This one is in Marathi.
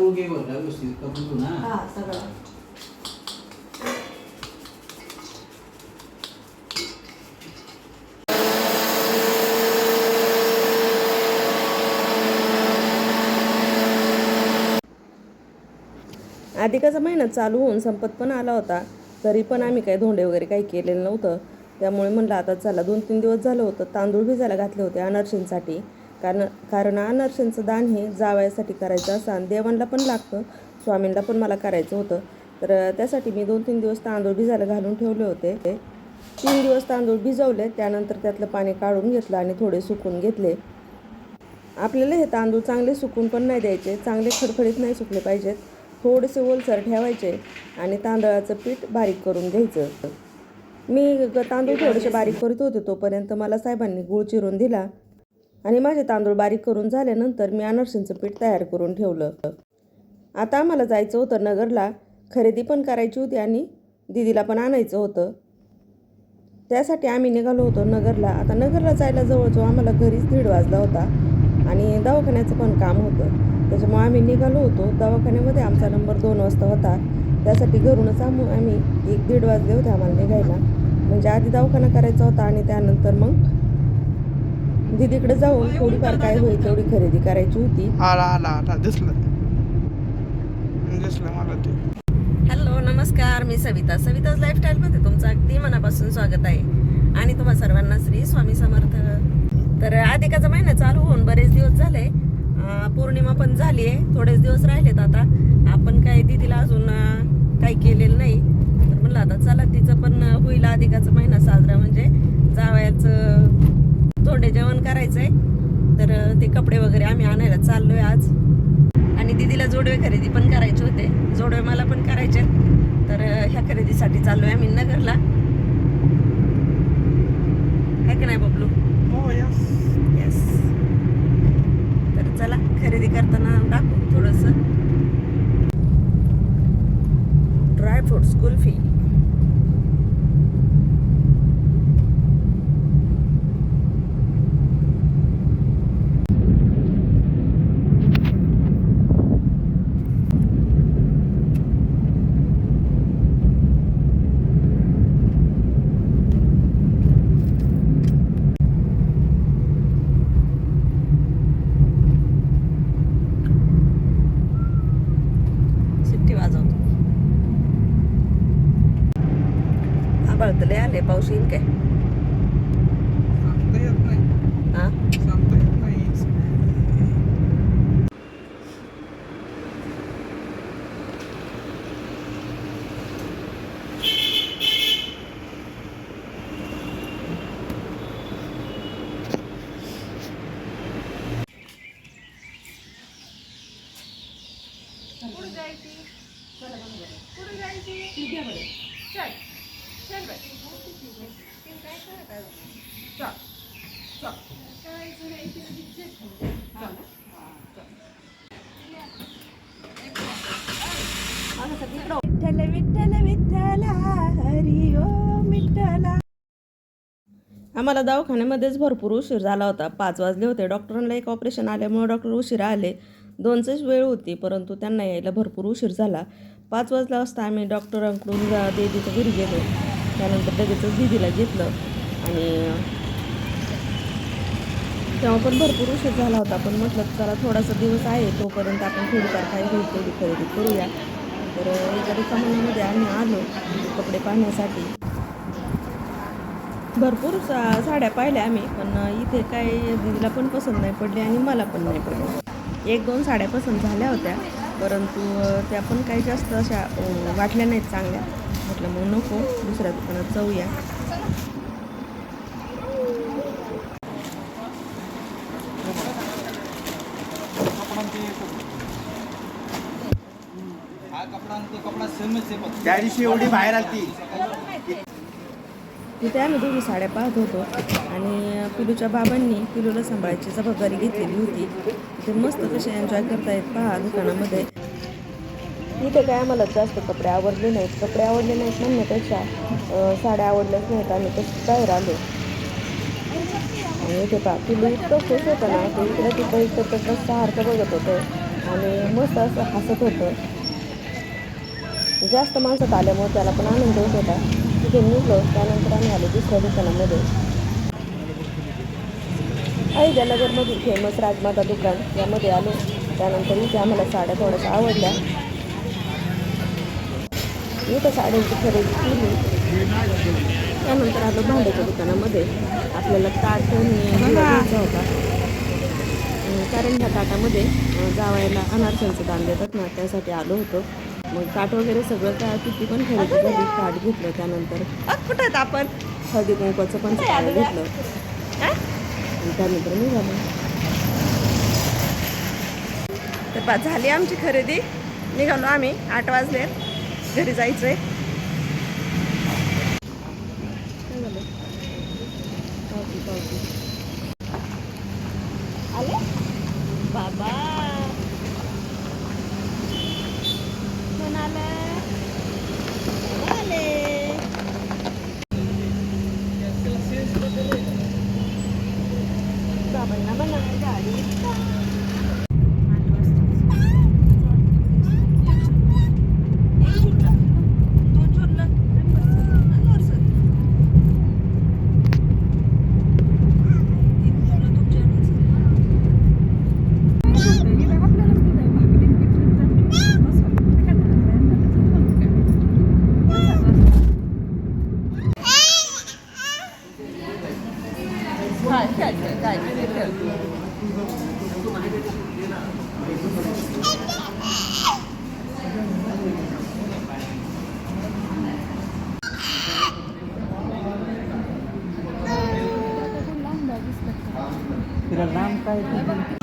उगे वरला व्यवस्थित करून ना. हां सगळं. अधिकाचा महिना चालू होऊन संपत पण आला होता, तरी पण आम्ही काही धोंडे वगैरे काही केलेलं नव्हतं. त्यामुळे म्हणलं आता चला 2-3 दिवस झालं होतं तांदूळ भिजायला घातले होते अनारशींसाठी. कारण अनारशींचं दान हे जावयासाठी करायचं असं आणि देवांना पण लागतं, स्वामींना पण मला करायचं होतं. तर त्यासाठी मी 2-3 दिवस तांदूळ भिजायला घालून ठेवले होते. 3 दिवस तांदूळ भिजवले, त्यानंतर त्यातलं पाणी काढून घेतलं आणि थोडे सुकून घेतले. आपल्याला हे तांदूळ चांगले सुकून पण नाही द्यायचे, चांगले खडखडीत नाही सुकले पाहिजेत, थोडेसे ओलसर ठेवायचे आणि तांदळाचं पीठ बारीक करून घ्यायचं. मी तांदूळ थोडेसे बारीक करत होते तोपर्यंत मला साहेबांनी गूळ चिरून दिला आणि माझे तांदूळ बारीक करून झाल्यानंतर मी अनारशींचं पीठ तयार करून ठेवलं. आता आम्हाला जायचं होतं नगरला, खरेदी पण करायची होती आणि दीदीला पण आणायचं होतं. त्यासाठी आम्ही निघालो होतो नगरला. आता नगरला जायला जवळजवळ आम्हाला घरीच 1:30 वाजला होता आणि दवाखान्याचं पण काम होतं. त्याच्यामुळे आम्ही निघालो होतो. दवाखान्यामध्ये आमचा नंबर 2 वाजता होता, त्यासाठी घरूनच आम्ही 1-1:30 वाजले होते आम्हाला निघायला. म्हणजे आधी दवाखाना करायचा होता आणि त्यानंतर मग दीदीकडे जाऊन थोडीफार काय होईल तेवढी खरेदी करायची होती. आला दिसलं मला ते. हॅलो नमस्कार, मी सविताज लाईफस्टाईलमध्ये तुमचं अगदी मनापासून स्वागत आहे आणि तुम्हा सर्वांना श्री स्वामी समर्थ. तर अधिकाचा महिना चालू होऊन बरेच दिवस झाले, पौर्णिमा पण झाली आहे, थोडेच दिवस राहिलेत. आता आपण काय दीदीला अजून काही केलेलं नाही, तर म्हणलं आता चला तिचं पण होईल अधिकाचा महिना साजरा, म्हणजे जावयाचं धोंडे जेवण करायचंय. तर ते कपडे वगैरे आम्ही आणायला चाललोय आज आणि दीदीला जोडवे खरेदी पण करायचे होते, जोडवे मला पण करायचे. तर ह्या खरेदीसाठी चाललोय आम्ही नगरला, है की नाही बबलू? हो यस. येस. तर चला खरेदी करताना दाखवू थोडंसं. ड्रायफ्रुट्स, कुल्फी. बळतले आले, पाऊस येईल काय? सांगता येत नाही. हा सांगता येत नाही. विठ्ठल विठ्ठल विठ्ठल हरी ओम विठ्ठल. आम्हाला दवाखान्यामध्येच भरपूर उशीर झाला होता, 5 वाजले होते. डॉक्टरांना एक ऑपरेशन आल्यामुळे डॉक्टर उशिरा आले. 2चीच वेळ होती, परंतु त्यांना यायला भरपूर उशीर झाला. 5 वाजता आम्ही डॉक्टरांकडून दीदीच्या घरी गेलो. त्यानंतर लगेचच दीदीला घेतलं आणि तेव्हा पण भरपूर उशीर झाला होता. पण म्हटलं चला थोडासा दिवस आहे, तोपर्यंत आपण थोडीफार काय होईल तेवढी खरेदी करूया. तर एका दुकानामध्ये आम्ही आलो कपडे पाहण्यासाठी. भरपूर साड्या पाहिल्या आम्ही, पण इथे काय दीदीला पण पसंत नाही पडली आणि मला पण नाही पडली. 1-2 साड्या पसंत झाल्या होत्या, परंतु त्या पण काही जास्त अशा वाटल्या नाहीत चांगल्या. म्हटलं मग नको, दुसऱ्या दुकानात जाऊया. त्या दिवशी एवढी बाहेर आलती. तिथे आम्ही दोघी साड्या पाहत होतो आणि पिलूच्या बाबांनी पिलूला सांभाळायची जबाबदारी घेतलेली होती. ते मस्त कसे एन्जॉय करतायत पहा दुकानामध्ये. इथे काय आम्हाला जास्त कपडे आवडले नाहीत म्हणण्यापेक्षा साड्या आवडल्याच नाहीत, आम्ही तसंच बाहेर आलो. आणि इथे पहा पिलू इतकं खुश होतं ना, ते इकडं तिकडं इकडं सारखं बघत होतं आणि मस्त असं हसत होतं. जास्त माणसात आल्यामुळे त्याला पण आनंद होत होता. तिथे निघलो त्यानंतर आम्ही आलो दुसऱ्या दुकानामध्ये. अहिल्यानगरमधील फेमस राजमाता दुकान यामध्ये आलो. त्यानंतर इथे आम्हाला साड्या थोड्याशा आवडल्या. इथं साड्यांची खरेदी केली. त्यानंतर आलो भांड्याच्या दुकानामध्ये. आपल्याला ताट घ्यायचा होता, कारण ह्या ताटामध्ये जावायला अनारशांचं दान देतात ना, त्यासाठी आलो होतो. मग ताट वगैरे सगळं काय किती पण खरेदी झाली. ताट घेतलं. त्यानंतर कुठं आहेत आपण हळदी कुंकवाचं पण ताट घेतलं. आणि त्यानंतर निघालो. तर बा झाली आमची खरेदी. निघालो आम्ही. 8 वाजलेत. घरी जायचंय. आले बाबा म्हणाले बाबांना म्हणा गाडी तिला लांब काय